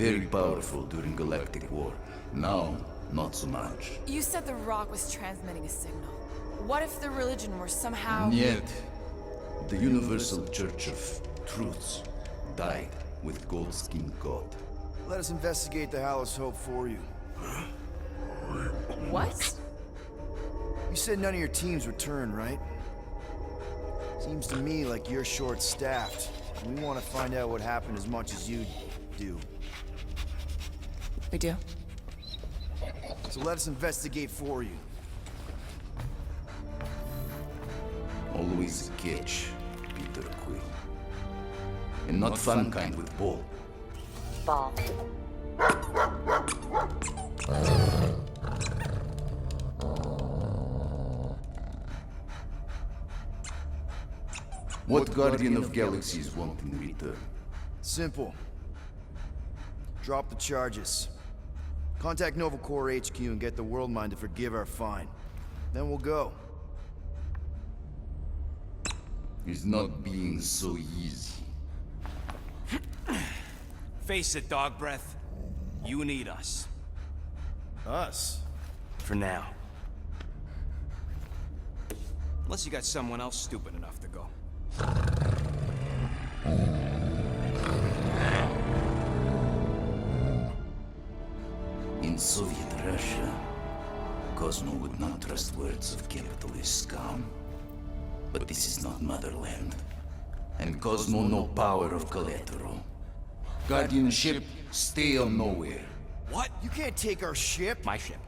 Very powerful during Galactic War. Now, not so much. You said the rock was transmitting a signal. What if the religion were somehow... Yet, the Universal Church of Truths died with Gold-Skinned God. Let us investigate the Hallow's Hope for you. What? You said none of your teams returned, right? Seems to me like you're short-staffed. We want to find out what happened as much as you do. We do. So let us investigate for you. Always a catch, Peter Quill. And not fun kind with Ball. Ball. What Guardian of Galaxies want in return? Simple. Drop the charges. Contact Nova Corps HQ and get the World Mind to forgive our fine. Then we'll go. It's not being so easy. Face it, Dog Breath. You need us. Us? For now. Unless you got someone else stupid enough to go. In Soviet Russia, Cosmo would not trust words of capitalist scum. But this is not motherland. And Cosmo no power of collateral. Guardianship, stay on nowhere. What? You can't take our ship. My ship.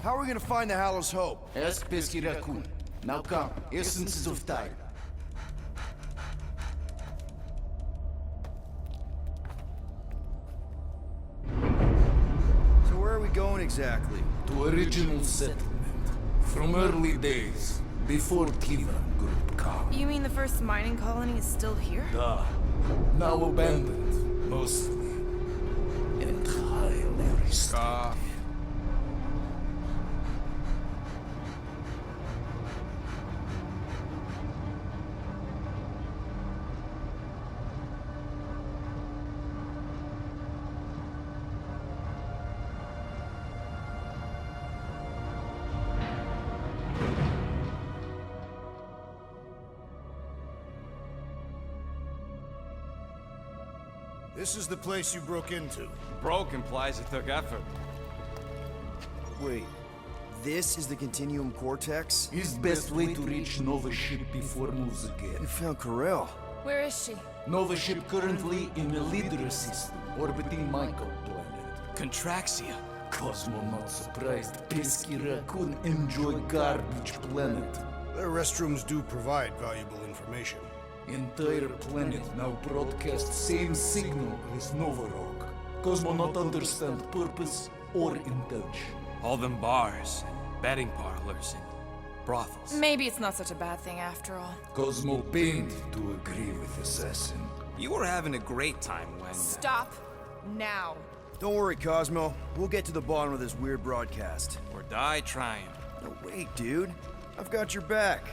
How are we gonna find the Hallow's Hope? Ask Pesky Raccoon. Now come, essences of time. So where are we going exactly? To original settlement. From early days, before Kivan Group come. You mean the first mining colony is still here? Duh. Now abandoned, mostly. And highly restricted. This is the place you broke into. Broke implies it took effort. Wait, this is the Continuum Cortex? Is best way to reach Nova ship before moves again. You found Corel. Where is she? Nova ship currently in a Lydra system, orbiting Michael planet. Contraxia. Cosmo not surprised. Pesky Raccoon enjoy garbage planet. Their restrooms do provide valuable information. Entire planet now broadcast same signal as Nova Rock. Cosmo not understand purpose or intention. All them bars, and betting parlors, and brothels. Maybe it's not such a bad thing after all. Cosmo pained to agree with Assassin. You were having a great time when... Stop. Now. Don't worry, Cosmo. We'll get to the bottom of this weird broadcast. Or die trying. No, wait, dude. I've got your back.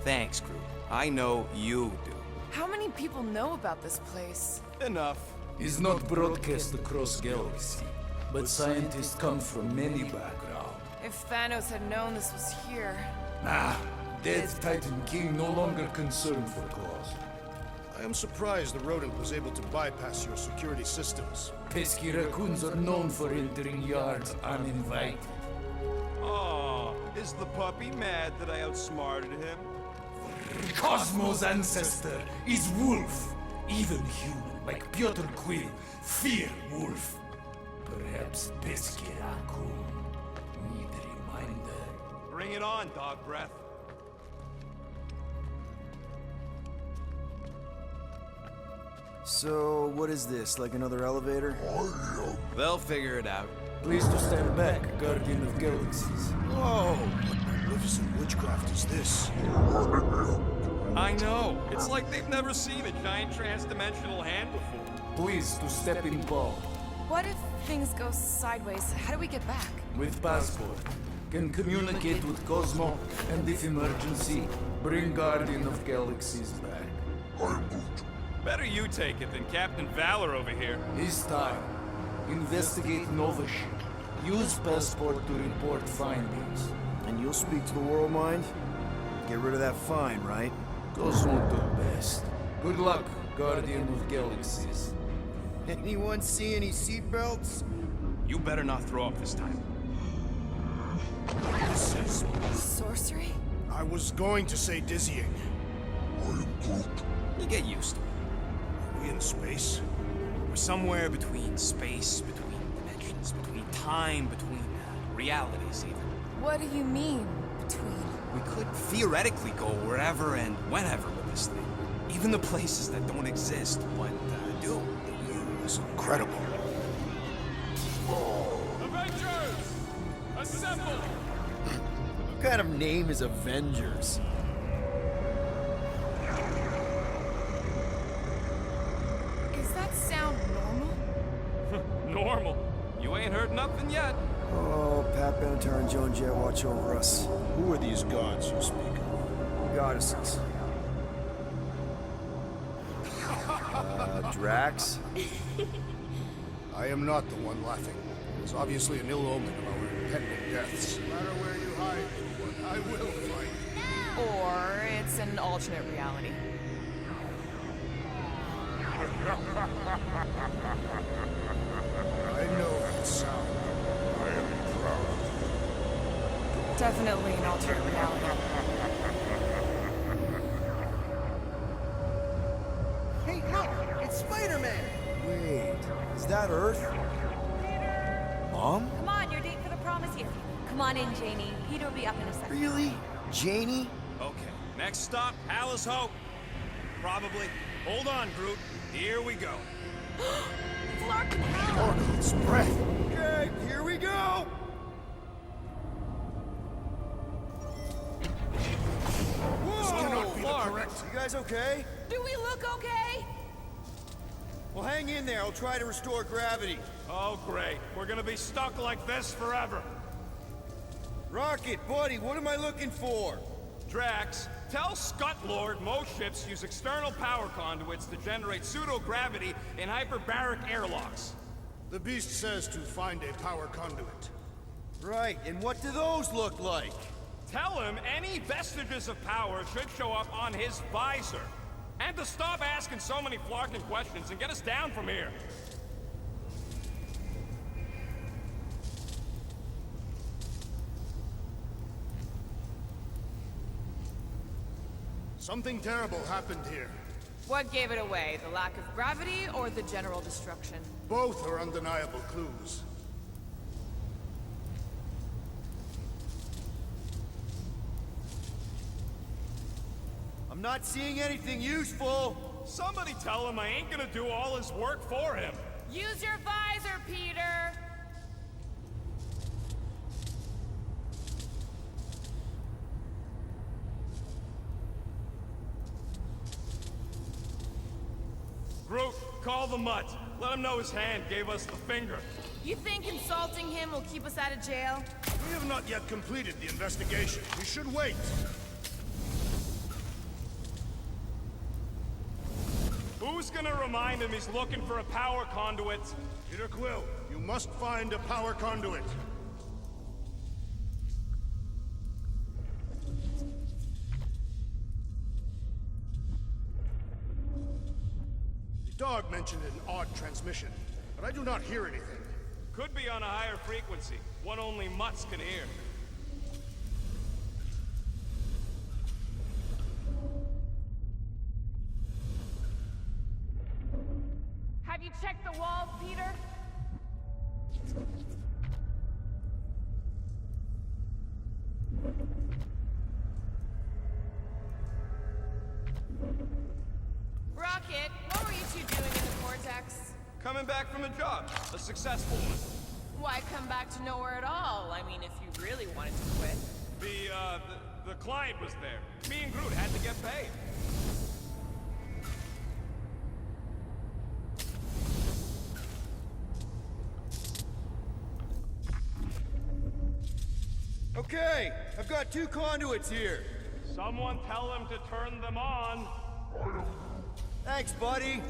Thanks, Groot. I know you do. How many people know about this place? Enough. Is not broadcast across galaxy, but scientists come from many backgrounds. If Thanos had known this was here... Nah, dead Titan King no longer concerned for cause. I am surprised the rodent was able to bypass your security systems. Pesky raccoons are known for entering yards uninvited. Oh, is the puppy mad that I outsmarted him? Cosmo's ancestor is wolf. Even human, like Piotr Quill, fear wolf. Perhaps Pesky raccoon need reminder. Bring it on, Dog Breath. So, what is this, like another elevator? They'll figure it out. Please to stand back, Guardian of Galaxies. Whoa! What magnificent witchcraft is this? I know. It's like they've never seen a giant trans-dimensional hand before. Please to step in Paul. What if things go sideways? How do we get back? With passport. Can communicate with Cosmo, and if emergency, bring Guardian of Galaxies back. Better you take it than Captain Valor over here. This time, investigate Nova ship. Use passport to report findings. And you'll speak to the World Mind? Get rid of that fine, right? Those won't do best. Good luck, Guardian of Galaxies. Anyone see any seatbelts? You better not throw up this time. This is... Sorcery? I was going to say dizzying. You get used to it. Are we in space? We're somewhere between space, between dimensions, between time, between realities even. What do you mean, between? We could theoretically go wherever and whenever with this thing. Even the places that don't exist, but do. It's incredible. Avengers! Assemble! What kind of name is Avengers? Is that sound normal? Normal. You ain't heard nothing yet. Oh, Pat Benatar and Joan Jett watch over us. Who are these gods you speak of? Goddesses. Drax? I am not the one laughing. It's obviously an ill omen of our impending deaths. No matter where you hide, anyone, I will find you. Or it's an alternate reality. I know that sound. I am proud. Definitely an alternate reality. Hey, look! It's Spider-Man! Wait, is that Earth? Mom? Come on, your date for the prom is here. Come on in, Janie. Peter will be up in a second. Really? Janie? Okay, next stop, Palace Hope. Probably. Hold on, Groot. Here we go. Flark and Hal! It's breath. Okay, here we go! This cannot be the Clark. correct. You guys okay? Do we look okay? Well, hang in there. I'll try to restore gravity. Oh, great. We're gonna be stuck like this forever. Rocket, buddy, what am I looking for? Drax, tell Scut Lord most ships use external power conduits to generate pseudo-gravity in hyperbaric airlocks. The beast says to find a power conduit. Right, and what do those look like? Tell him any vestiges of power should show up on his visor. And to stop asking so many flarking questions and get us down from here. Something terrible happened here. What gave it away? The lack of gravity or the general destruction? Both are undeniable clues. I'm not seeing anything useful. Somebody tell him I ain't gonna do all his work for him. Use your visor, Peter! Groot, call the mutt. Let him know his hand gave us the finger. You think insulting him will keep us out of jail? We have not yet completed the investigation. We should wait. Who's gonna remind him he's looking for a power conduit? Peter Quill, you must find a power conduit. The dog mentioned an odd transmission, but I do not hear anything. Could be on a higher frequency, one only mutts can hear. Have you checked the walls, Peter? Rocket, what were you two doing in the vortex? Coming back from a job, a successful one. Why come back to nowhere at all? I mean, if you really wanted to quit. The client was there. Me and Groot had to get paid. Okay, I've got 2 conduits here. Someone tell him to turn them on. Thanks, buddy.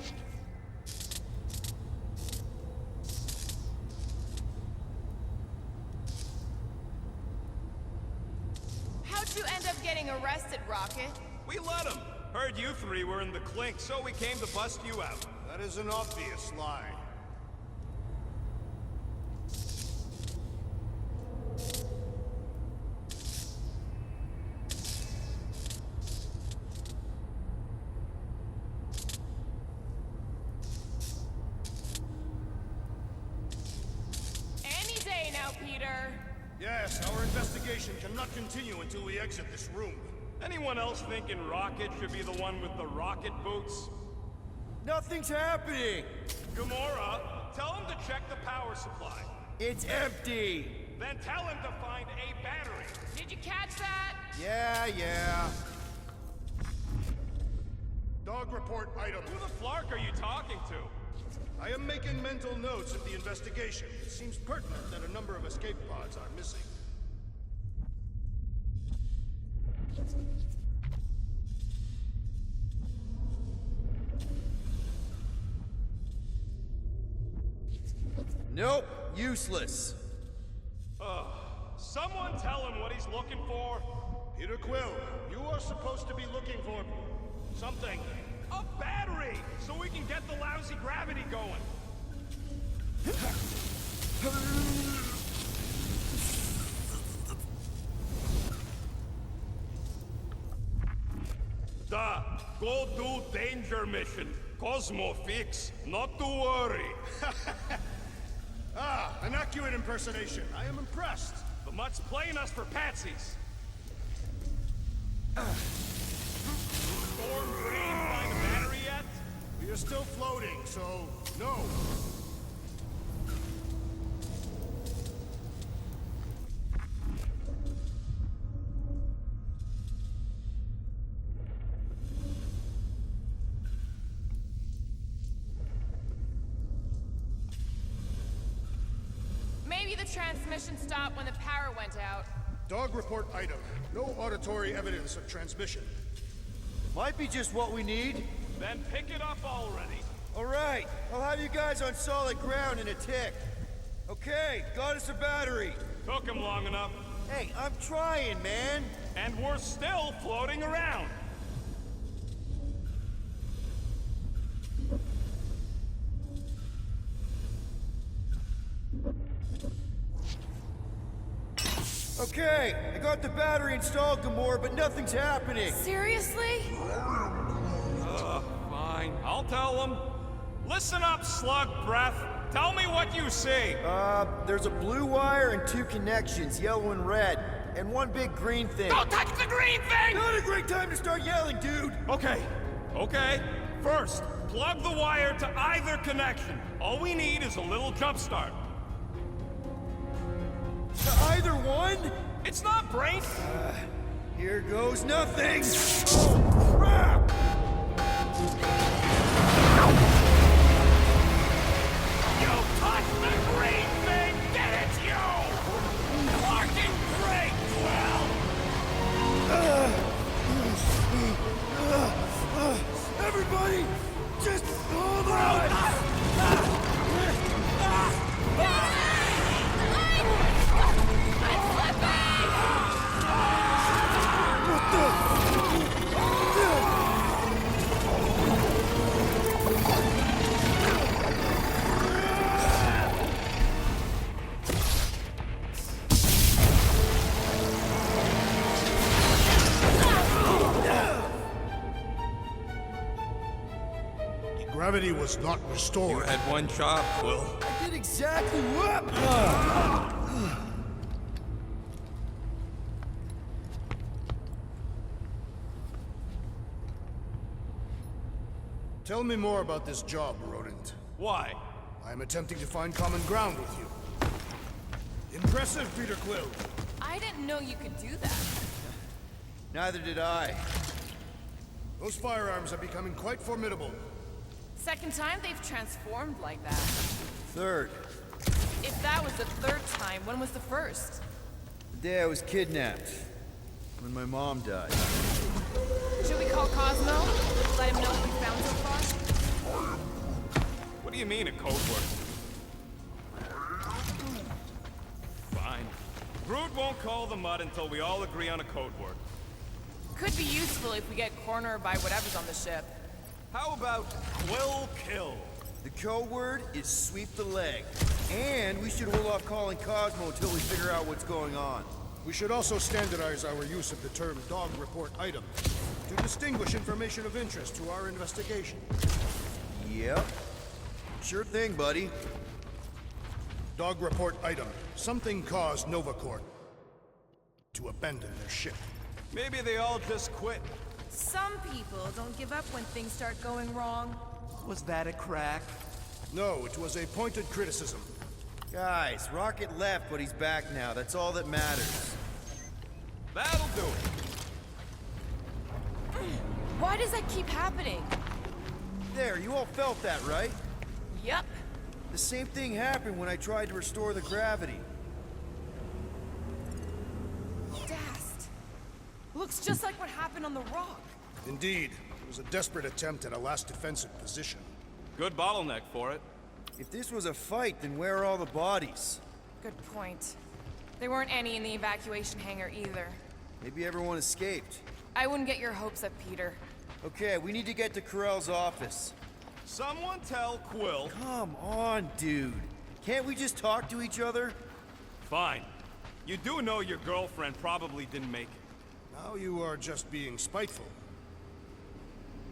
How'd you end up getting arrested, Rocket? We let him. Heard you three were in the clink, so we came to bust you out. That is an obvious lie. Any day now, Peter. Yes, our investigation cannot continue until we exit this room. Anyone else thinking Rocket should be the one with the rocket boots? Nothing's happening! Gamora, tell him to check the power supply. It's empty! Then tell him to find a battery. Did you catch that? Yeah. Dog report item. Who the flark are you talking to? I am making mental notes of the investigation. It seems pertinent that a number of escape pods are missing. Nope, useless. Someone tell him what he's looking for. Peter Quill, you are supposed to be looking for something. A battery, so we can get the lousy gravity going. Go do danger mission. Cosmo fix, not to worry. Ah, an accurate impersonation. I am impressed. The mutt's playing us for patsies. Storm Green find a battery yet? We are still floating, so no. Maybe the transmission stopped when the power went out. Dog report item. No auditory evidence of transmission. Might be just what we need. Then pick it up already. Alright, I'll have you guys on solid ground in a tick. Okay, got us a battery. Took him long enough. Hey, I'm trying, man. And we're still floating around. Okay, I got the battery installed, Gamora, but nothing's happening. Seriously? Fine, I'll tell him. Listen up, slug breath. Tell me what you see. There's a blue wire and two connections, yellow and red, and one big green thing. Don't touch the green thing! Not a great time to start yelling, dude! Okay. First, plug the wire to either connection. All we need is a little jump start. To either one? It's not brain. Here goes nothing! Oh, crap! You touched the green thing! Get it, you! Fucking great, Quill! Everybody, just hold on! Gravity was not You restored. had one job, Quill. I did exactly what? Tell me more about this job, Rodent. Why? I am attempting to find common ground with you. Impressive, Peter Quill. I didn't know you could do that. Neither did I. Those firearms are becoming quite formidable. Second time they've transformed like that. Third, If that was the third time, when was the first? the day I was kidnapped. When my mom died. Should we Call Cosmo? Let him know what we found so far? What do you mean, a code word? Fine. Groot won't call the mud until we all agree on a code word. Could be useful if we get cornered by whatever's on the ship. How about Quill Kill? The code word is sweep the leg. And we should hold off calling Cosmo until we figure out what's going on. We should also standardize our use of the term dog report item to distinguish information of interest to our investigation. Yep. Sure thing, buddy. Dog report item. Something caused Nova Corps to abandon their ship. Maybe they all just quit. Some people don't give up when things start going wrong. Was that a crack? No, it was a pointed criticism. Guys, Rocket left, but he's back now. That's all that matters. That'll do it. Why does that keep happening? There, you all felt that, right? Yep. The same thing happened when I tried to restore the gravity. Dast. Looks just like what happened on the rock. Indeed, it was a desperate attempt at a last defensive position. Good bottleneck for it. If this was a fight, then where are all the bodies? Good point. There weren't any in the evacuation hangar either. Maybe everyone escaped. I wouldn't get your hopes up, Peter. Okay, we need to get to Carell's office. Someone tell Quill. Come on, dude. Can't we just talk to each other? Fine. You do know your girlfriend probably didn't make it. Now you are just being spiteful.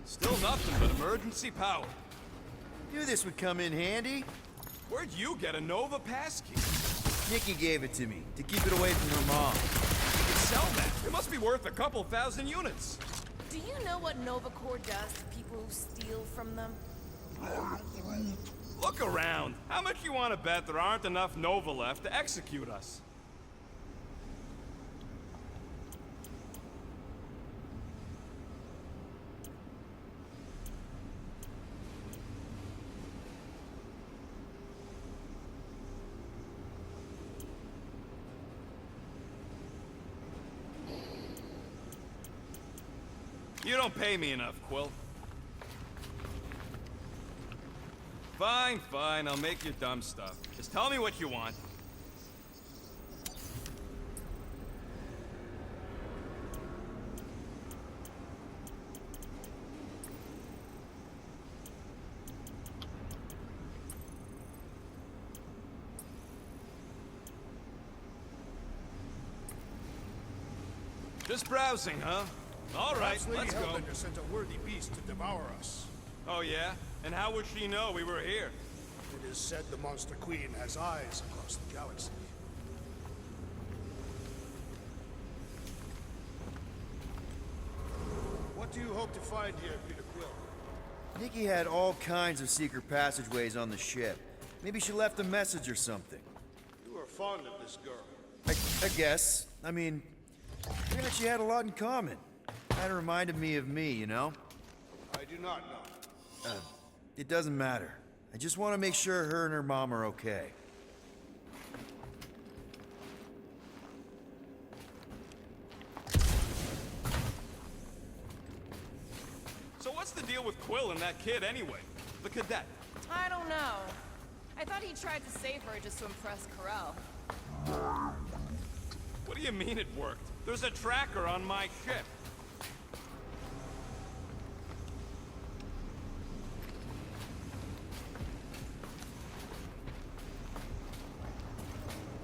Still nothing but emergency power. Knew this would come in handy. Where'd you get a Nova passkey? Nikki gave it to me, to keep it away from her mom. You can sell that. It must be worth a couple thousand units. Do you know what Nova Corps does to people who steal from them? Look around. How much you want to bet there aren't enough Nova left to execute us? You don't pay me enough, Quill. Fine, fine, I'll make your dumb stuff. Just tell me what you want. Just browsing, huh? All right, Perhaps Lady let's go. Hellbender sent a worthy beast to devour us. Oh, yeah? And how would she know we were here? It is said the Monster Queen has eyes across the galaxy. What do you hope to find here, Peter Quill? Nikki had all kinds of secret passageways on the ship. Maybe she left a message or something. You are fond of this girl. I guess. I mean, we actually had a lot in common. Kinda reminded me of me, you know? I do not know. It doesn't matter. I just want to make sure her and her mom are okay. So what's the deal with Quill and that kid anyway? The cadet. I don't know. I thought he tried to save her just to impress Carell. What do you mean it worked? There's a tracker on my ship.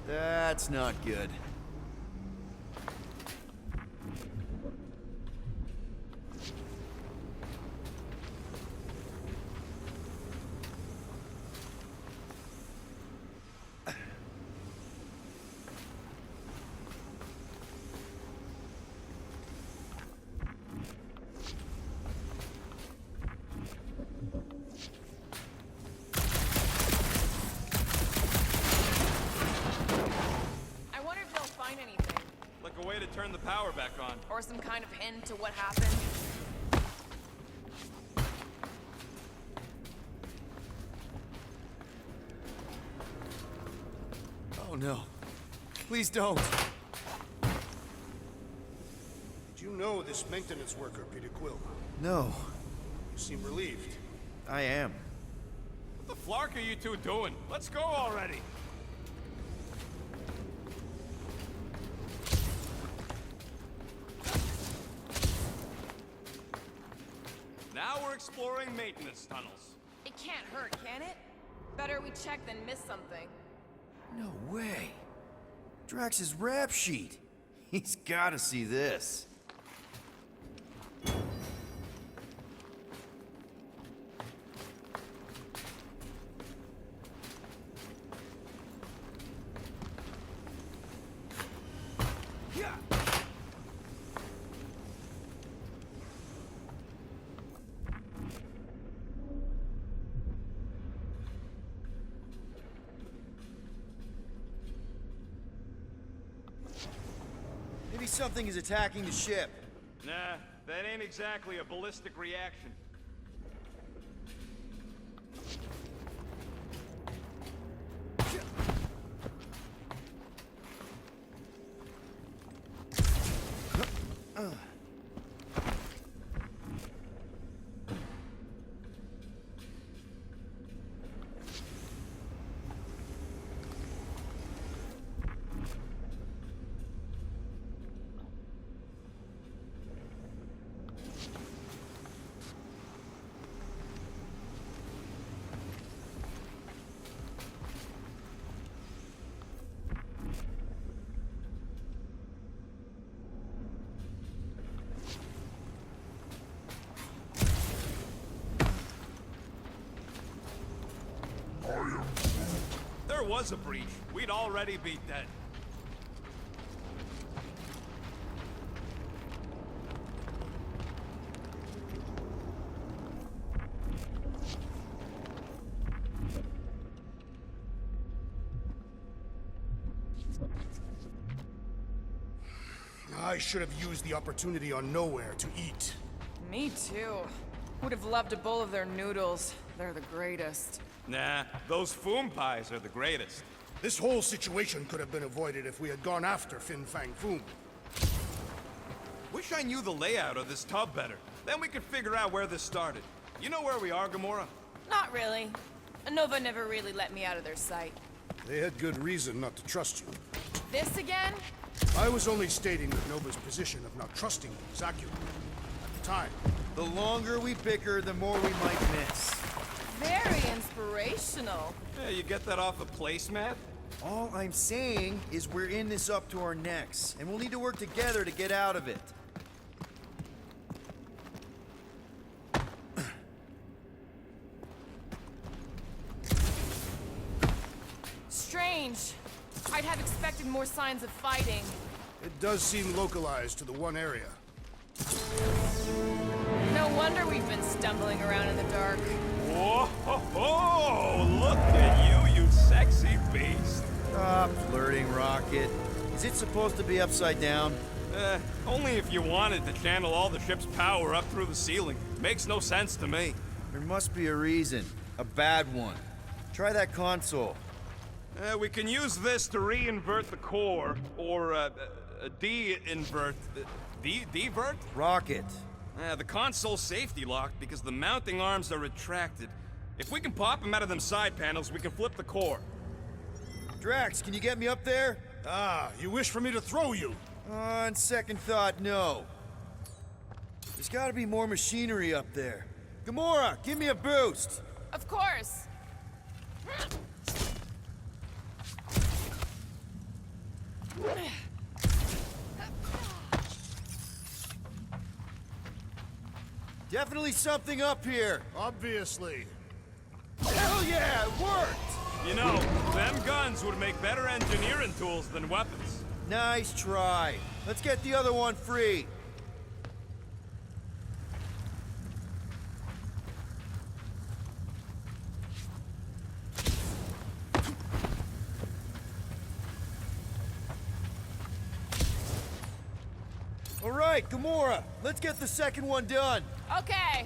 That's not good. A way to turn the power back on. Or some kind of hint to what happened. Oh no. Please don't. Did you You know this maintenance worker, Peter Quill. No, You seem relieved. I am. What the flark are you two doing? Let's go already. Now we're exploring maintenance tunnels. It can't hurt, can it? Better we check than miss something. No way. Drax's rap sheet. He's gotta see this. Maybe something is attacking the ship. Nah, that ain't exactly a ballistic reaction. There was a breach. We'd already be dead. I should have used the opportunity on Nowhere to eat. Me too. Would have loved a bowl of their noodles. They're the greatest. Nah, those Foom pies are the greatest. This whole situation could have been avoided if we had gone after Fin Fang Foom. Wish I knew the layout of this tub better. Then we could figure out where this started. You know where we are, Gamora? Not really. Nova never really let me out of their sight. They had good reason not to trust you. This again? I was only stating that Nova's position of not trusting you was accurate. At the time. The longer we bicker, the more we might miss. Very inspirational. Yeah, you get that off a placemat? All I'm saying is we're in this up to our necks, and we'll need to work together to get out of it. Strange. I'd have expected more signs of fighting. It does seem localized to the one area. No wonder we've been stumbling around in the dark. Whoa, ho, ho! Look at you, you sexy beast. Stop flirting, Rocket. Is it supposed to be upside down? Only if you wanted to channel all the ship's power up through the ceiling. Makes no sense to me. There must be a reason. A bad one. Try that console. We can use this to re-invert the core, or, de-invert... Divert? Rocket. The console's safety locked because the mounting arms are retracted. If we can pop them out of them side panels, we can flip the core. Drax, can you get me up there? Ah, you wish for me to throw you? On second thought, no. There's gotta be more machinery up there. Gamora, give me a boost! Of course. Definitely something up here. Obviously. Hell yeah, it worked! You know, them guns would make better engineering tools than weapons. Nice try. Let's get the other one free. All right, Gamora, let's get the second one done. Okay.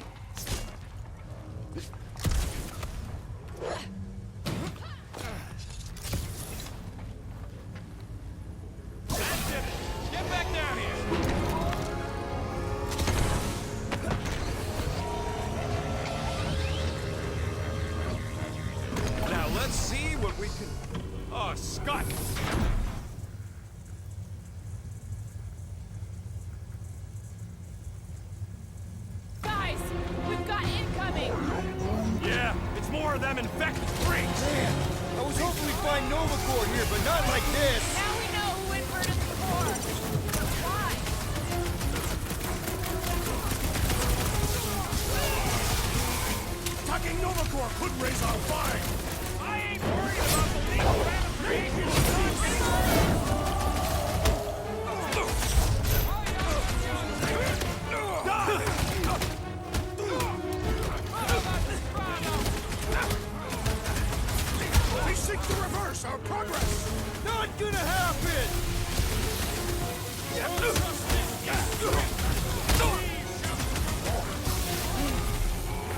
That's it. Get back down here. what we can... Oh, Scott! Guys, we've got incoming! Yeah, it's more of them infected freaks! Man, I was hoping we'd find Nova Corps here, but not like this. Now we know who inverted the core. But why? Attacking Nova Corps could raise our fine. I ain't worried about the legal ramifications! We seek to reverse our progress. Not gonna happen!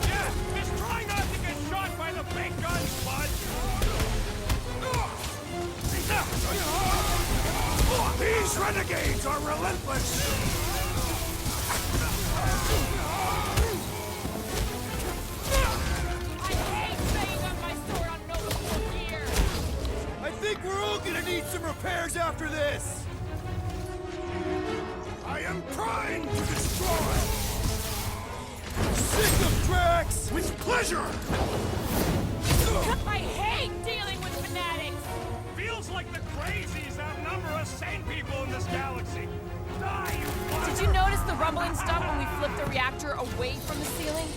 Yeah, just try not to get shot by the big guns, bud! These renegades are relentless. I hate banging on my sword on Nova Corps gear! I think we're all gonna need some repairs after this! I am trying to destroy. Sick of tracks! With pleasure. I hate dealing with fanatics! Feels like the crazies outnumber us sane people in this galaxy. Die, you Did you notice the rumbling stuff when we flipped the reactor away from the ceiling?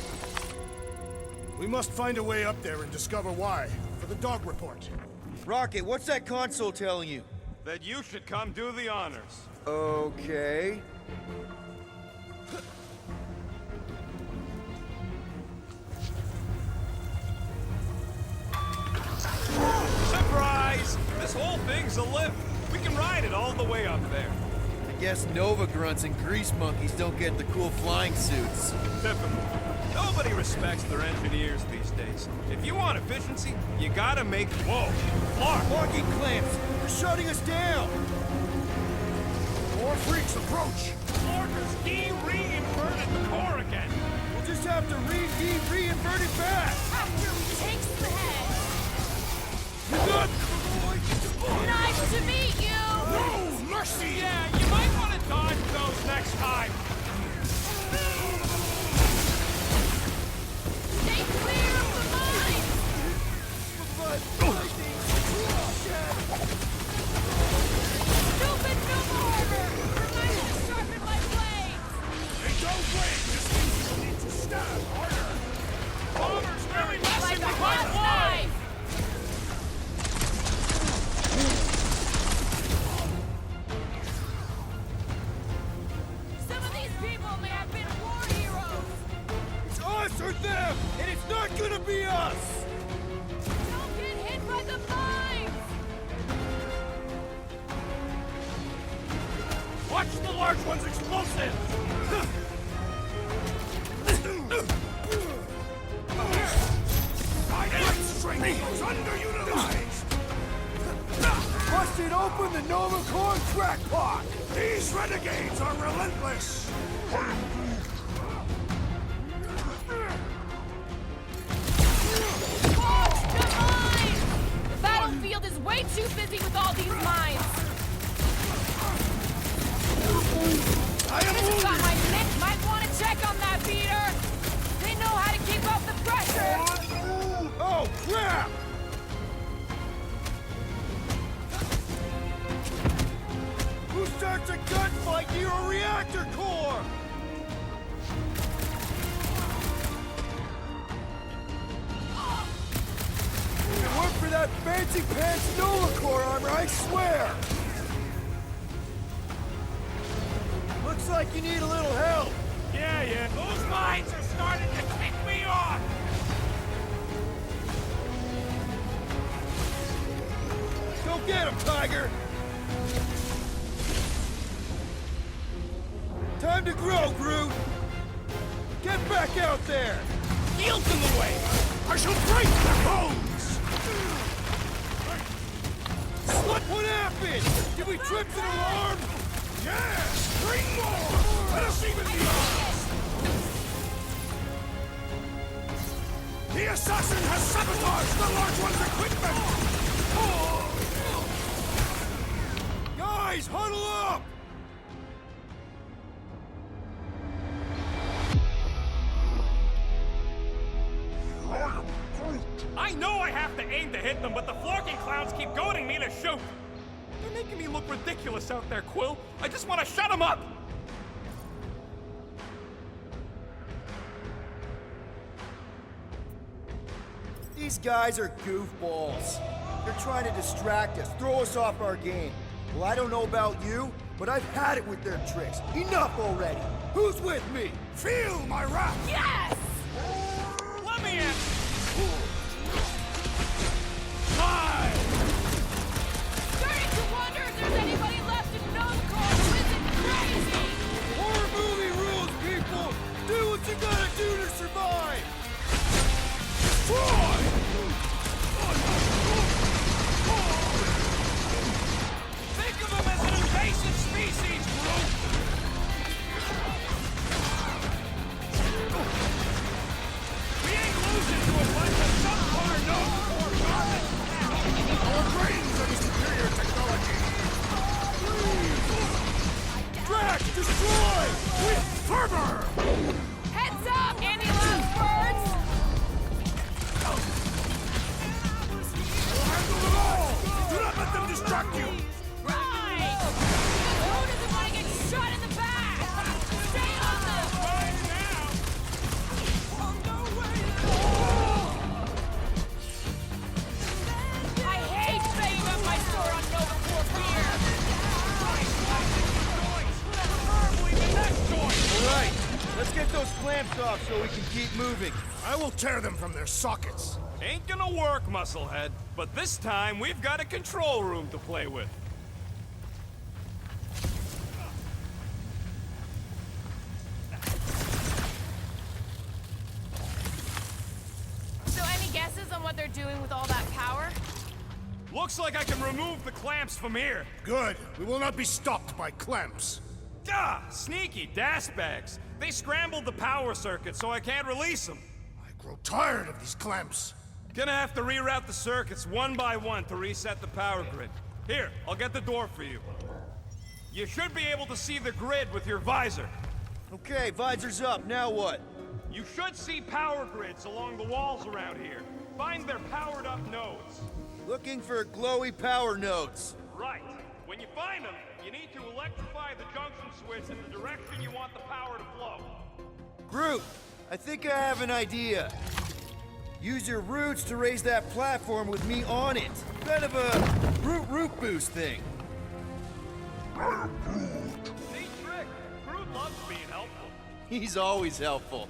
We must find a way up there and discover why. For the dog report. Rocket, what's that console telling you? That you should come do the honors. Okay. Surprise! This whole thing's a lift. We can ride it all the way up there. I guess Nova grunts and grease monkeys don't get the cool flying suits. Typical. Nobody respects their engineers these days. If you want efficiency, you gotta make... Whoa! Clark! Locking clamps! They're shutting us down! More freaks approach. Clark has de-reinverted the core again! We'll just have to re-invert it back! After we take the head! You got... Nice to meet you! No mercy. Yeah, you might want to dodge those next time. Stay clear of the mine! Stupid Nova Harbor! Remind me to sharpen my blade! A dull blade just means you need to stab harder. Bomber's very messy Like a with hot my blood! knife! Some of these people may have been war heroes! It's us or them! And it's not gonna be us! Don't get hit by the mines! Watch the large one's explosive! My great strength was underutilized. Busted open the Nova Corps crackpot! These renegades are relentless. Watch the mines! The battlefield is way too busy with all these mines! I am This has got wounded. my neck. Might want to check on that beater! They know how to keep up the pressure! Oh, crap! Who starts a gunfight near a reactor core? If it weren't for that fancy pants Nova Corps armor, I swear! Looks like you need a little help. Yeah. Those mines are starting to tick me off! Go get him, Tiger! Time to grow, Groot! Get back out there! Yield in the way. I shall break their bones. What happened? Did we trip an alarm? Yes, bring more. Let us even be honest. The assassin has sabotaged the large one's equipment. know I have to aim to hit them, but the florking clowns keep goading me to shoot. They're making me look ridiculous out there, Quill. I just want to shut them up. These guys are goofballs. They're trying to distract us, throw us off our game. Well, I don't know about you, but I've had it with their tricks. Enough already. Who's with me? Feel my wrath! Yes! Let me in. Starting to wonder if there's anybody left in Novicore who isn't crazy! Horror movie rules, people! Do what you gotta do to survive! Think of them as an invasive species, Groot. We ain't losing to a bunch of subpar Novicore garbage. Our brains have superior technology! Drax, destroy! With fervor! Heads up! Any last words? Handle them all! Do not let them distract you! Right! Because who doesn't want to get shot in the back? Stay on them! I hate banging up my store on Novicore beer! Preferably the next joint. Alright, let's get those clamps off so we can keep moving. I will tear them from their sockets. Ain't gonna work, Musclehead. But this time, we've got a control room to play with. So any guesses on what they're doing with all that power? Looks like I can remove the clamps from here. Good. We will not be stopped by clamps. Gah! Sneaky bags. They scrambled the power circuit, so I can't release them. I grow tired of these clamps. Gonna have to reroute the circuits one by one to reset the power grid. Here, I'll get the door for you. You should be able to see the grid with your visor. Okay, visor's up, now what? You should see power grids along the walls around here. Find their powered up nodes. Looking for glowy power nodes. Right. When you find them, you need to electrify the junction switch in the direction you want the power to flow. Groot, I think I have an idea. Use your roots to raise that platform with me on it. Kind of a root boost thing. Neat trick. Groot loves being helpful. He's always helpful.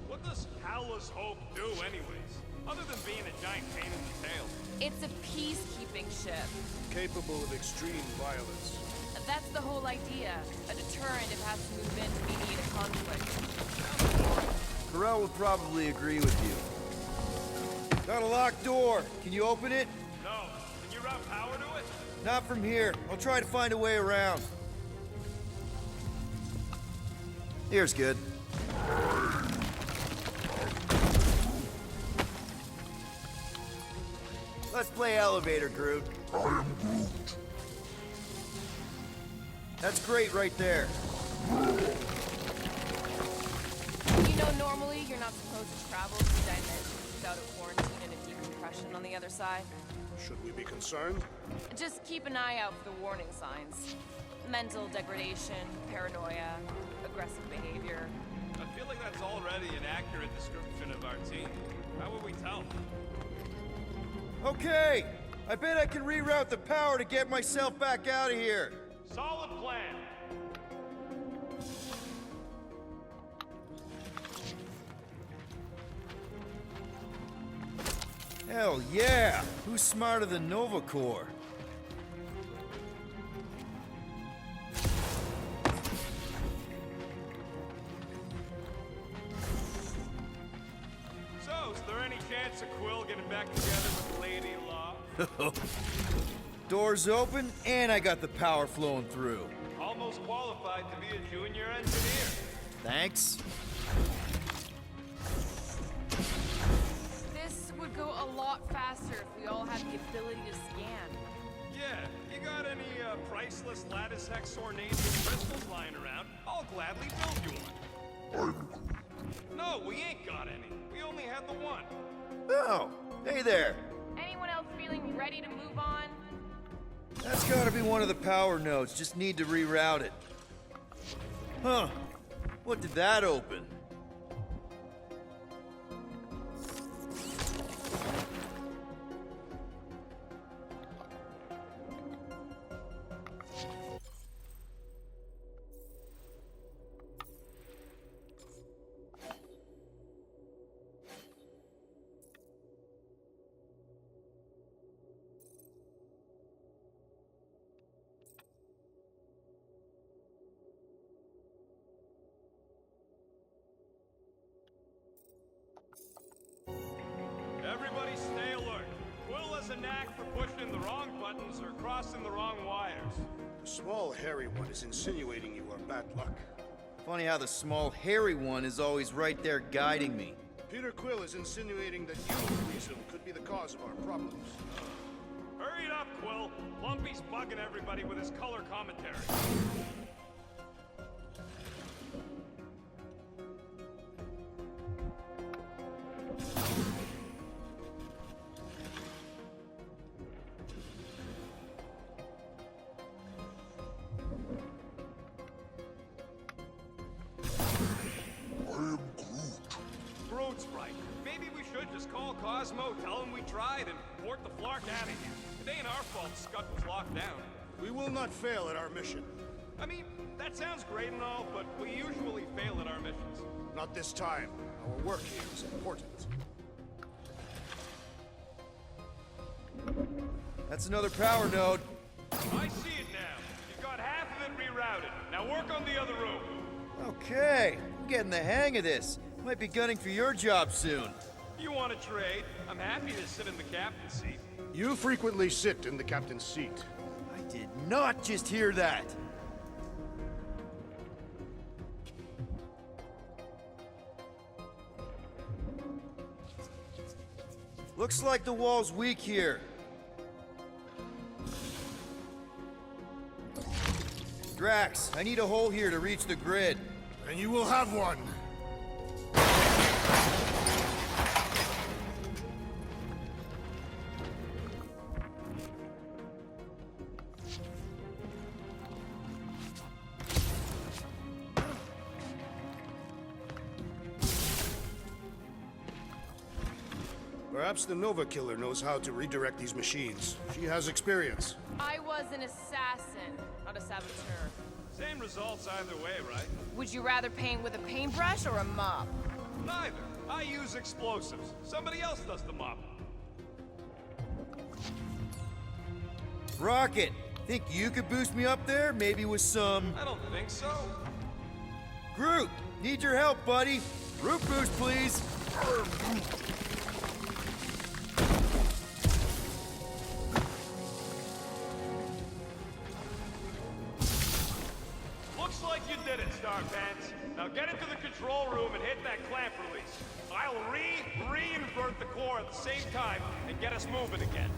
What does Callous Hope do anyways? Other than being a giant pain in the tail. It's a peacekeeping ship. Capable of extreme violence. That's the whole idea. A deterrent if it has to move in to mediate a conflict. Corell would probably agree with you. Got a locked door. Can you open it? No. Can you route power to it? Not from here. I'll try to find a way around. Here's good. Let's play elevator, Groot. I am Groot. That's great right there. You know, normally you're not supposed to travel through dimensions without a quarantine and a decompression on the other side. Should we be concerned? Just keep an eye out for the warning signs. Mental degradation, paranoia, aggressive behavior. I feel like that's already an accurate description of our team. How would we tell? Okay, I bet I can reroute the power to get myself back out of here. Solid plan. Hell yeah! Who's smarter than Novicore? So, is there any chance of Quill getting back together with Lady Law? Doors open, and I got the power flowing through. Almost qualified to be a junior engineer. Thanks. This would go a lot faster if we all had the ability to scan. Yeah, you got any priceless lattice hex ornate crystals lying around? I'll gladly build you one. No, we ain't got any. We only had the one. Oh, hey there. Anyone else feeling ready to move on? That's gotta be one of the power nodes. Just need to reroute it. Huh. What did that open? Everybody stay alert. Quill has a knack for pushing the wrong buttons or crossing the wrong wires. The small, hairy one is insinuating you are bad luck. Funny how the small, hairy one is always right there guiding me. Peter Quill is insinuating that you, Weasel, could be the cause of our problems. Hurry it up, Quill. Lumpy's bugging everybody with his color commentary. Groot's right. Maybe we should just call Cosmo, tell him we tried, and port the Flark out of here. It ain't our fault Scud was locked down. We will not fail at our mission. I mean, that sounds great and all, but we usually fail at our missions. Not this time. Our work here is important. That's another power node. I see it now. You've got half of it rerouted. Now work on the other room. Okay, I'm getting the hang of this. Might be gunning for your job soon. You want to trade? I'm happy to sit in the captain's seat. You frequently sit in the captain's seat. I did not just hear that. Looks like the wall's weak here. Drax, I need a hole here to reach the grid. And you will have one. Perhaps the Nova Killer knows how to redirect these machines. She has experience. I was an assassin, not a saboteur. Same results either way, right? Would you rather paint with a paintbrush or a mop? Neither. I use explosives. Somebody else does the mopping. Rocket, think you could boost me up there? Maybe with some... I don't think so. Groot, need your help, buddy. Root boost, please. Looks like you did it, Star Pants. Now get into the control room and hit that clamp release. I'll re-invert the core at the same time and get us moving again.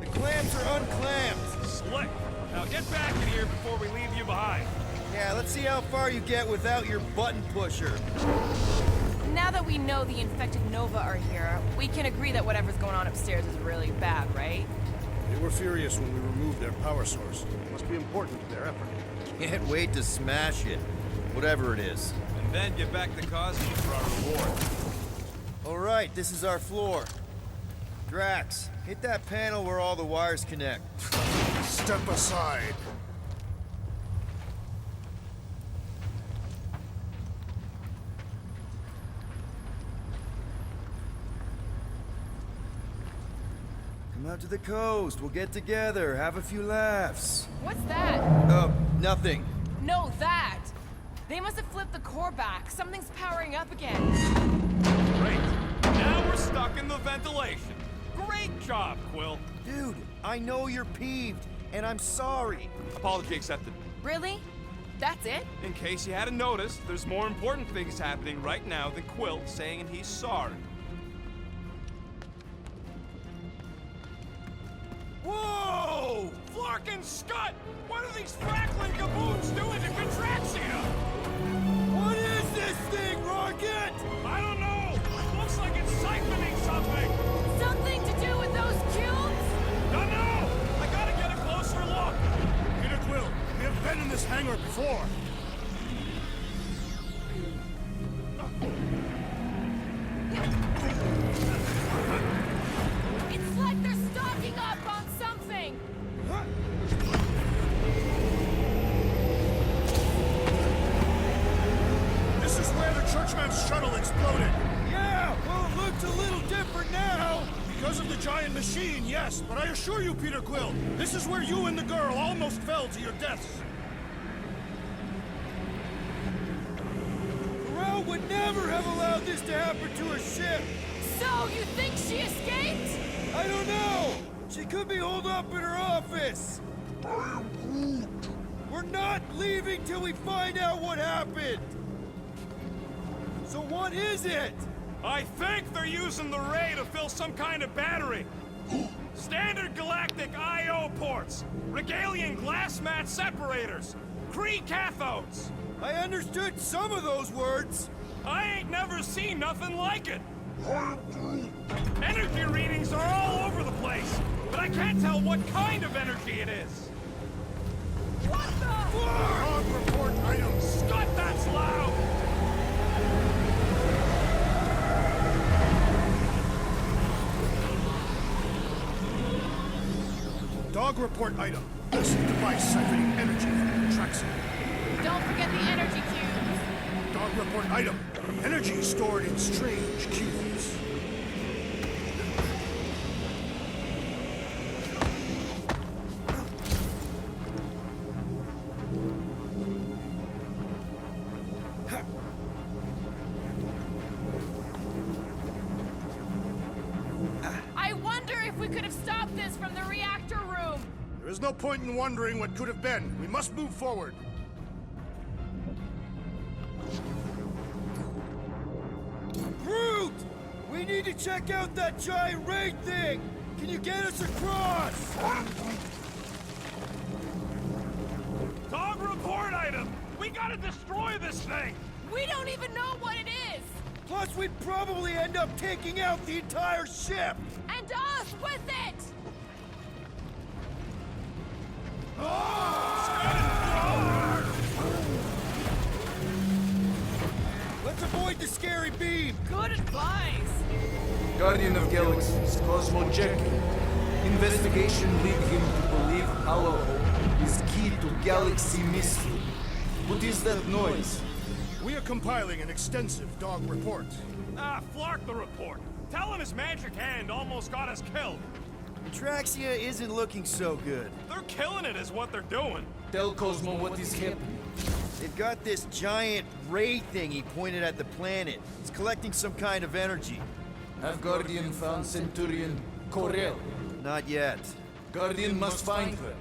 The clamps are unclamped. Slick. Now get back in here before we leave you behind. Yeah, let's see how far you get without your button pusher. Now that we know the infected Nova are here, we can agree that whatever's going on upstairs is really bad, right? They were furious when we removed their power source. It must be important to their effort. Can't wait to smash it. Whatever it is. And then get back to Cosmo for our reward. All right, this is our floor. Drax, hit that panel where all the wires connect. Step aside. Come out to the coast. We'll get together, have a few laughs. What's that? Nothing. No, that! They must have flipped the core back. Something's powering up again. Great. Now we're stuck in the ventilation. Great job, Quill. Dude, I know you're peeved, and I'm sorry. Apology accepted. Really? That's it? In case you hadn't noticed, there's more important things happening right now than Quill saying he's sorry. fucking scut! What are these frackling gaboons doing to Contraxia? What is this thing, Rocket? I don't know! Looks like it's siphoning something! Something to do with those cubes? Don't know! I gotta get a closer look! Peter Quill, we have been in this hangar before. It's like they're stocking up on something! This is where the Churchman's shuttle exploded. Yeah, well, it looks a little different now. Because of the giant machine, yes. But I assure you, Peter Quill, this is where you and the girl almost fell to your deaths. Corral would never have allowed this to happen to her ship. So, you think she escaped? I don't know. She could be holed up in her office. We're not leaving till we find out what happened. So what is it? I think they're using the ray to fill some kind of battery. Standard galactic I.O. ports, Regalian glass mat separators, Kree cathodes. I understood some of those words. I ain't never seen nothing like it. Energy readings are all over the place, but I can't tell what kind of energy it is. What the? Log report items. Scott, that's loud! Dog report item. This device siphoning energy from Contraxia. Don't forget the energy cubes. Dog report item. Energy stored in strange cubes. I wonder if we could have stopped this from the reactor room. There is no point in wondering what could have been. We must move forward. Groot! We need to check out that giant ray thing! Can you get us across? Dog report item! We gotta destroy this thing! We don't even know what it is! Plus, we'd probably end up taking out the entire ship! And us with it! Let's avoid the scary beam! Good advice! Guardian of Galaxies, Cosmo Jekyll. Investigation lead him to believe Hollow is key to galaxy mystery. What is that noise? We are compiling an extensive dog report. Ah, flark the report. Tell him his magic hand almost got us killed. Contraxia isn't looking so good. They're killing it is what they're doing. Tell Cosmo what is happening. They've got this giant ray thing he pointed at the planet. It's collecting some kind of energy. Have Guardian found Centurion Corel? Not yet. Guardian must find her.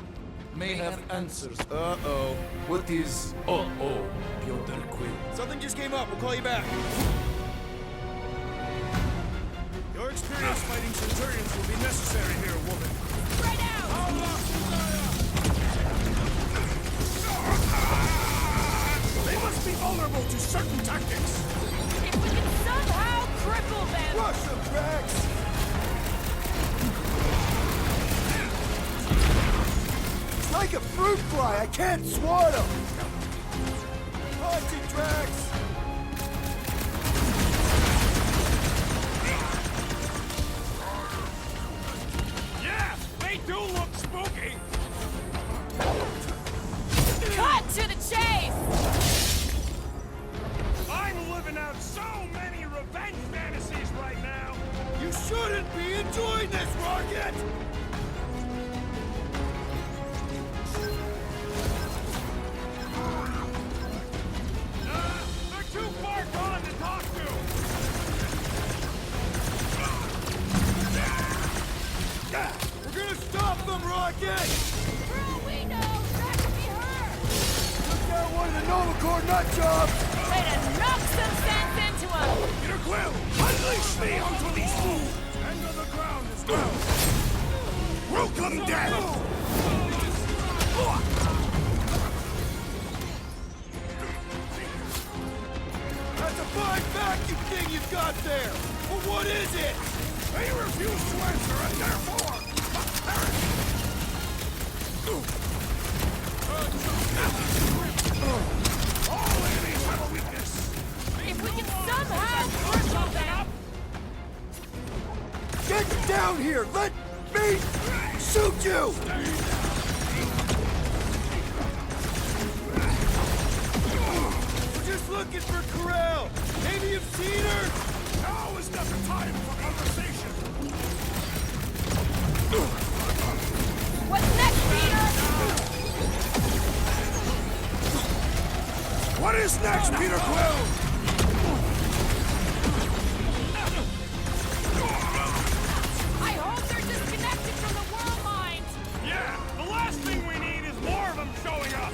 May have answers. Uh-oh. What is uh-oh, Piotr Quill? Something just came up. We'll call you back. Your experience fighting Centurions will be necessary here, woman. Spread out! They must be vulnerable to certain tactics. If we can somehow cripple them! Rush them, Drax! It's like a fruit fly. I can't swat him. Punch it, Drax! Yeah, they do look spooky. Cut to the chase! I'm living out so many revenge fantasies right now. You shouldn't be enjoying this, Rocket! They're too far gone to talk to. We're gonna stop them, Rocket! For all we know, that could be her! Took down one of the Nova Corps nut jobs! Way to knock some sense into him! Peter Quill, unleash me onto these fools! Stand on the ground as well. Welcome, death! That's a fine vacuum thing you've got there! But what is it? They refuse to answer, and therefore, perish! All enemies have a weakness! If we can somehow cripple them! Get down here! Let me shoot you! We're just looking for Corral! Maybe you've seen her? Now is not the time for conversation! What's next, Peter? What is next, Peter Quill? I hope they're disconnected from the world mines! Yeah, the last thing we need is more of them showing up.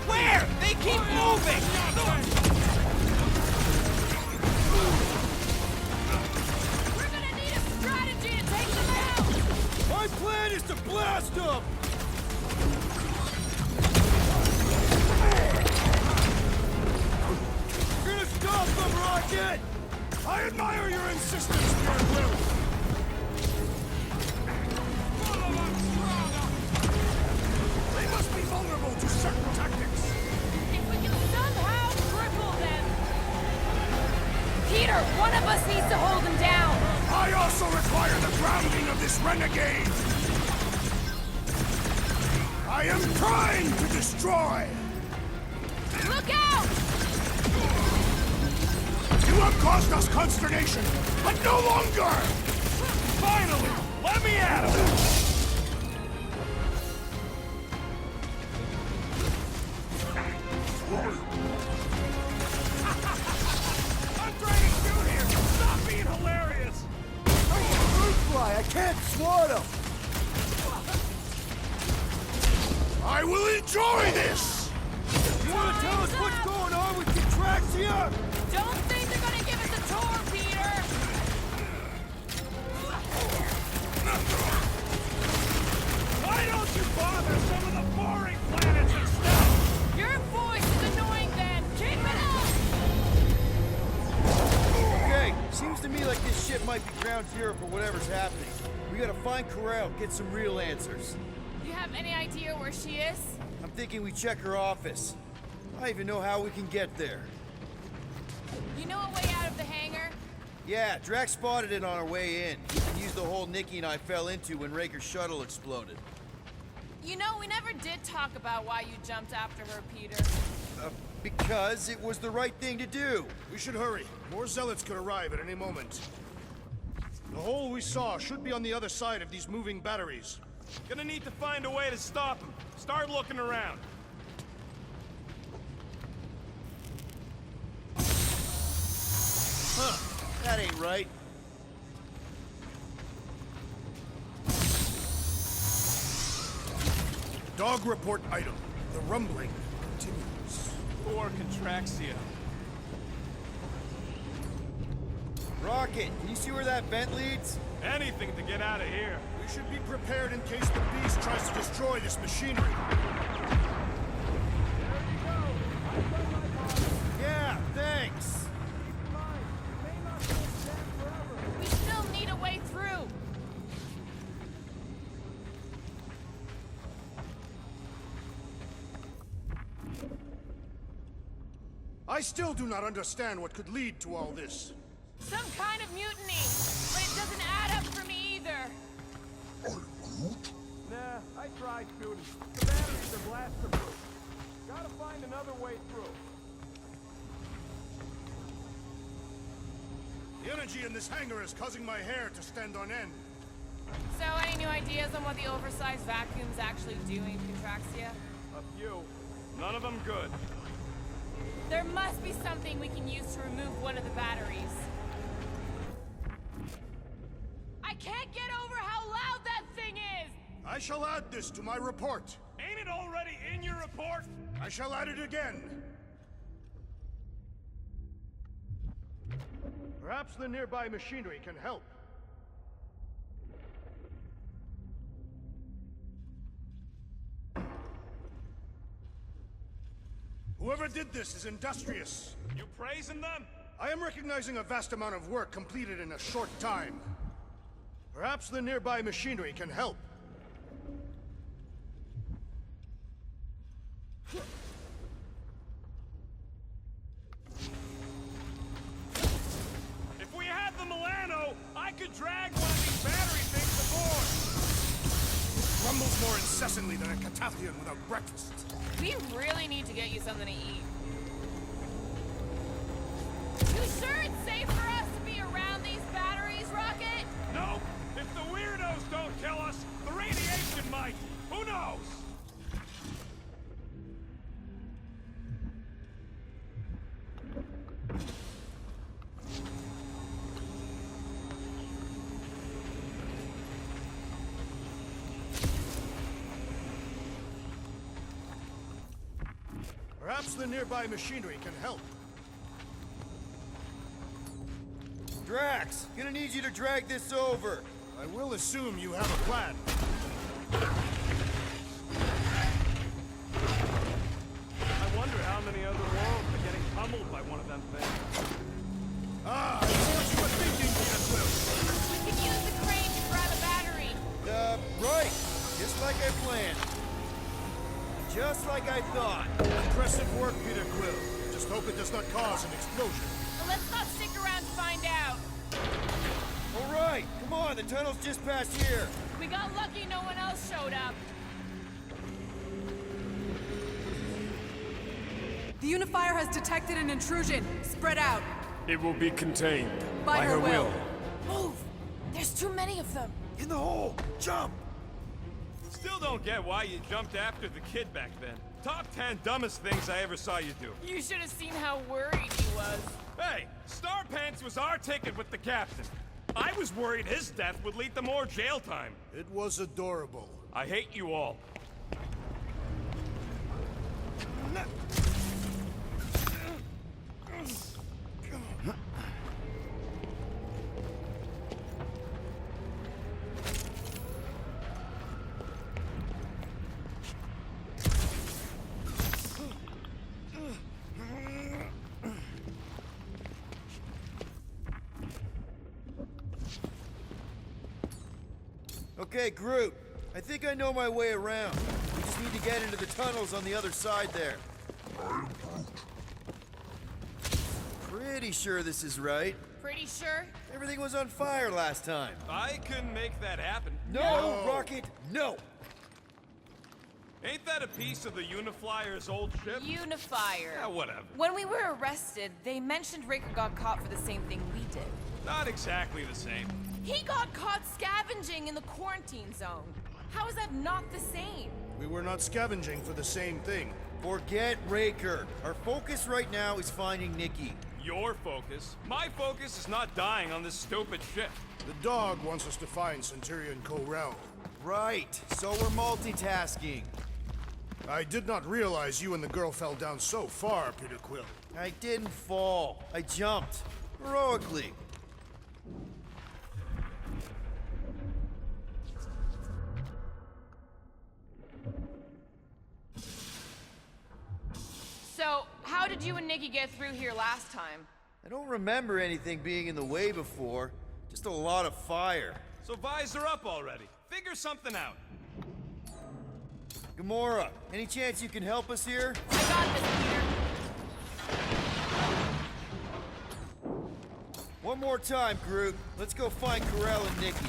Where? They keep moving! We're gonna need a strategy to take them out! My plan is to blast them! We're gonna stop them, Rocket! I admire your insistence, Peter Quill! They must be vulnerable to certain tactics! If we can somehow cripple them! Peter, one of us needs to hold them down! I also require the grounding of this renegade! I am trying to destroy! Look out! You have caused us consternation, but no longer! Finally! Let me at him! I'm trying to shoot here! Stop being hilarious! Fruit fly! I can't swat them! I will enjoy this! You wanna tell us what's going on with Contraxia? Don't think they're gonna give us a tour, Peter! Why don't you bother some of the boring planets and stuff? Your voice is annoying then! Keep it up! Okay, seems to me like this ship might be ground zero for whatever's happening. We gotta find Corral, get some real answers. You have any idea where she is? I'm thinking we check her office. I don't even know how we can get there. You know a way out of the hangar? Yeah, Drax spotted it on our way in. And used the hole Nikki and I fell into when Raker's shuttle exploded. You know, we never did talk about why you jumped after her, Peter. Because it was the right thing to do. We should hurry. More zealots could arrive at any moment. The hole we saw should be on the other side of these moving batteries. Gonna need to find a way to stop him. Start looking around. Huh, that ain't right. Dog report item. The rumbling continues. Poor Contraxia. Rocket, can you see where that vent leads? Anything to get out of here. We should be prepared in case the beast tries to destroy this machinery. Yeah, thanks. We still need a way through. I still do not understand what could lead to all this. Some kind of mutiny, but it doesn't add up for me either. Nah, I tried shooting. The batteries are blaster-proof. Gotta find another way through. The energy in this hangar is causing my hair to stand on end. So, any new ideas on what the oversized vacuum's actually doing, Contraxia? A few. None of them good. There must be something we can use to remove one of the batteries. I can't get over how loud that thing is! I shall add this to my report. Ain't it already in your report? I shall add it again. Perhaps the nearby machinery can help. Whoever did this is industrious. You praising them? I am recognizing a vast amount of work completed in a short time. Perhaps the nearby machinery can help. If we had the Milano, I could drag one of these battery things aboard. Rumbles more incessantly than a Catathian without breakfast. We really need to get you something to eat. You sure it's safe for us to be around these batteries, Rocket? No, if the weirdos don't kill us, the radiation might. Who knows? Perhaps the nearby machinery can help. Drax, gonna need you to drag this over. I will assume you have a plan. I wonder how many other worlds are getting pummeled by one of them things. Ah, I know what you were thinking, Peter Quill. We can use the crane to grab a battery. Right. Just like I planned. Just like I thought. Impressive work, Peter Quill. Just hope it does not cause an explosion. But let's not stick around to find out. All right, come on, the tunnel's just past here. We got lucky no one else showed up. The Unifier has detected an intrusion. Spread out. It will be contained. By her will. Move! There's too many of them. In the hole, jump! Still don't get why you jumped after the kid back then. Top 10 dumbest things I ever saw you do. You should have seen how worried he was. Hey, Star Pants was our ticket with the captain. I was worried his death would lead to more jail time. It was adorable. I hate you all. Okay, Groot. I think I know my way around. We just need to get into the tunnels on the other side there. Pretty sure this is right. Pretty sure? Everything was on fire last time. I couldn't make that happen. No, Rocket, no! Ain't that a piece of the Uniflyer's old ship? Unifier. Yeah, whatever. When we were arrested, they mentioned Raker got caught for the same thing we did. Not exactly the same. He got caught scavenging in the quarantine zone. How is that not the same? We were not scavenging for the same thing. Forget Raker. Our focus right now is finding Nikki. Your focus. My focus is not dying on this stupid ship. The dog wants us to find Centurion Ko-Rel. Right, so we're multitasking. I did not realize you and the girl fell down so far, Peter Quill. I didn't fall. I jumped. Heroically. So, how did you and Nikki get through here last time? I don't remember anything being in the way before. Just a lot of fire. So visor up already. Figure something out. Gamora, any chance you can help us here? I got this, Peter. One more time, Groot. Let's go find Ko-Rel and Nikki.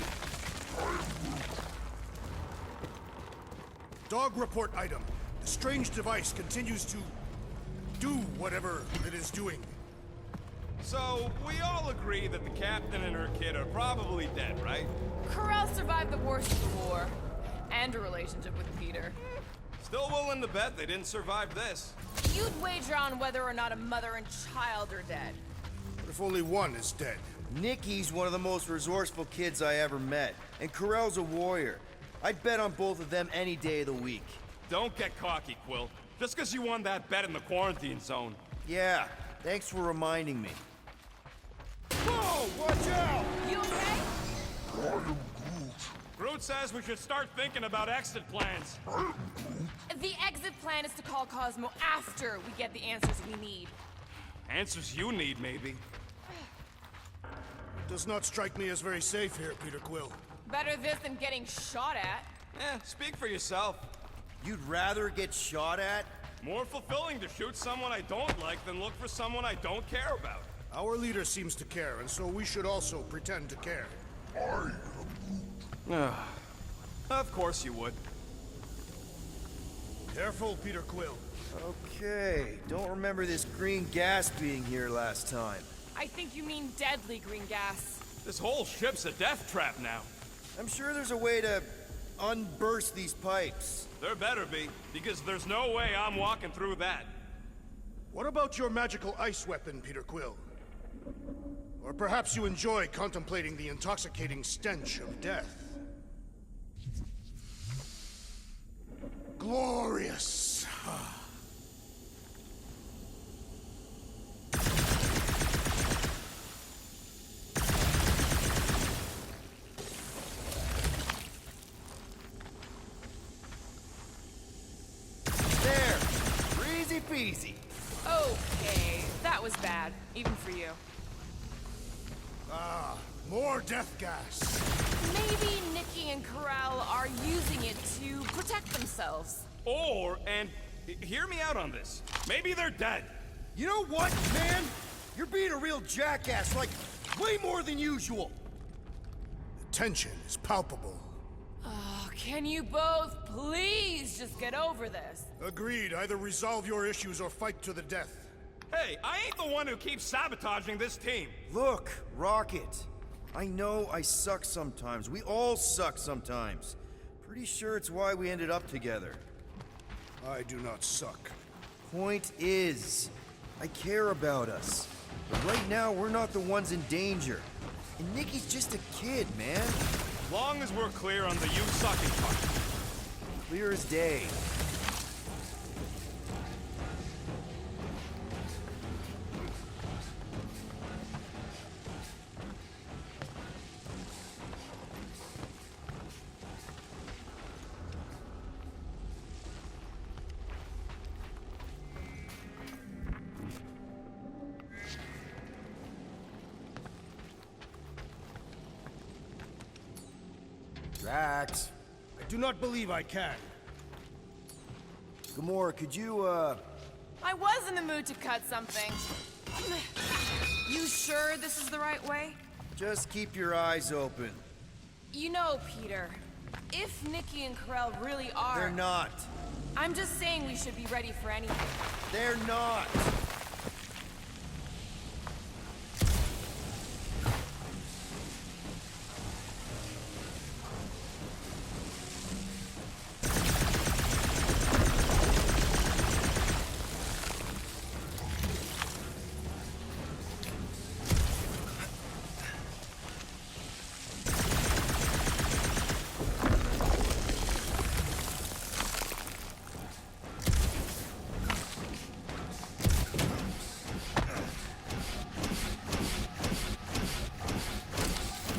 Dog report item. The strange device continues to do whatever it is doing. So, we all agree that the captain and her kid are probably dead, right? Ko-Rel survived the worst of the war. And a relationship with Peter. Still willing to bet they didn't survive this. You'd wager on whether or not a mother and child are dead. What if only one is dead? Nikki's one of the most resourceful kids I ever met. And Ko-Rel's a warrior. I'd bet on both of them any day of the week. Don't get cocky, Quill. Just because you won that bet in the quarantine zone. Yeah, thanks for reminding me. Whoa, watch out! You okay? I am Groot. Groot says we should start thinking about exit plans. The exit plan is to call Cosmo after we get the answers we need. Answers you need, maybe. Does not strike me as very safe here, Peter Quill. Better this than getting shot at. Speak for yourself. You'd rather get shot at? More fulfilling to shoot someone I don't like than look for someone I don't care about. Our leader seems to care, and so we should also pretend to care. Of course you would. Careful, Peter Quill. Okay, don't remember this green gas being here last time. I think you mean deadly green gas. This whole ship's a death trap now. I'm sure there's a way to unburst these pipes. There better be, because there's no way I'm walking through that. What about your magical ice weapon, Peter Quill? Or perhaps you enjoy contemplating the intoxicating stench of death. Glorious! There! Easy peasy. Okay, that was bad, even for you. Ah, more death gas. Maybe Nikki and Corral are using it to protect themselves. And hear me out on this. Maybe they're dead. You know what, man? You're being a real jackass, like, way more than usual. The tension is palpable. Oh, can you both please just get over this? Agreed. Either resolve your issues or fight to the death. Hey, I ain't the one who keeps sabotaging this team. Look, Rocket. I know I suck sometimes. We all suck sometimes. Pretty sure it's why we ended up together. I do not suck. Point is, I care about us. But right now, we're not the ones in danger. And Nikki's just a kid, man. As long as we're clear on the you sucking part. Clear as day. Drax. I do not believe I can. Gamora, could you, I was in the mood to cut something. You sure this is the right way? just keep your eyes open? You know, Peter, if Nikki and Corell really are... They're not. I'm just saying we should be ready for anything. They're not.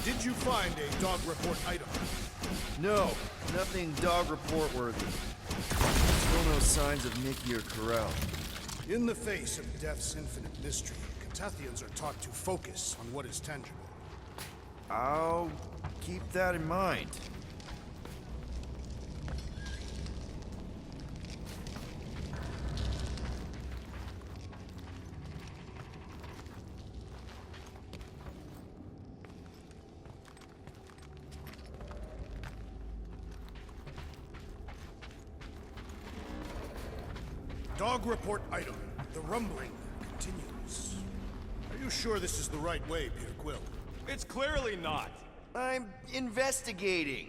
Did you find a dog report item? No, nothing dog report worthy. Still no signs of Nikki or Corell. In the face of death's infinite mystery, Catathians are taught to focus on what is tangible. I'll keep that in mind. Dog report item. The rumbling continues. Are you sure this is the right way, Peter Quill? It's clearly not. I'm investigating.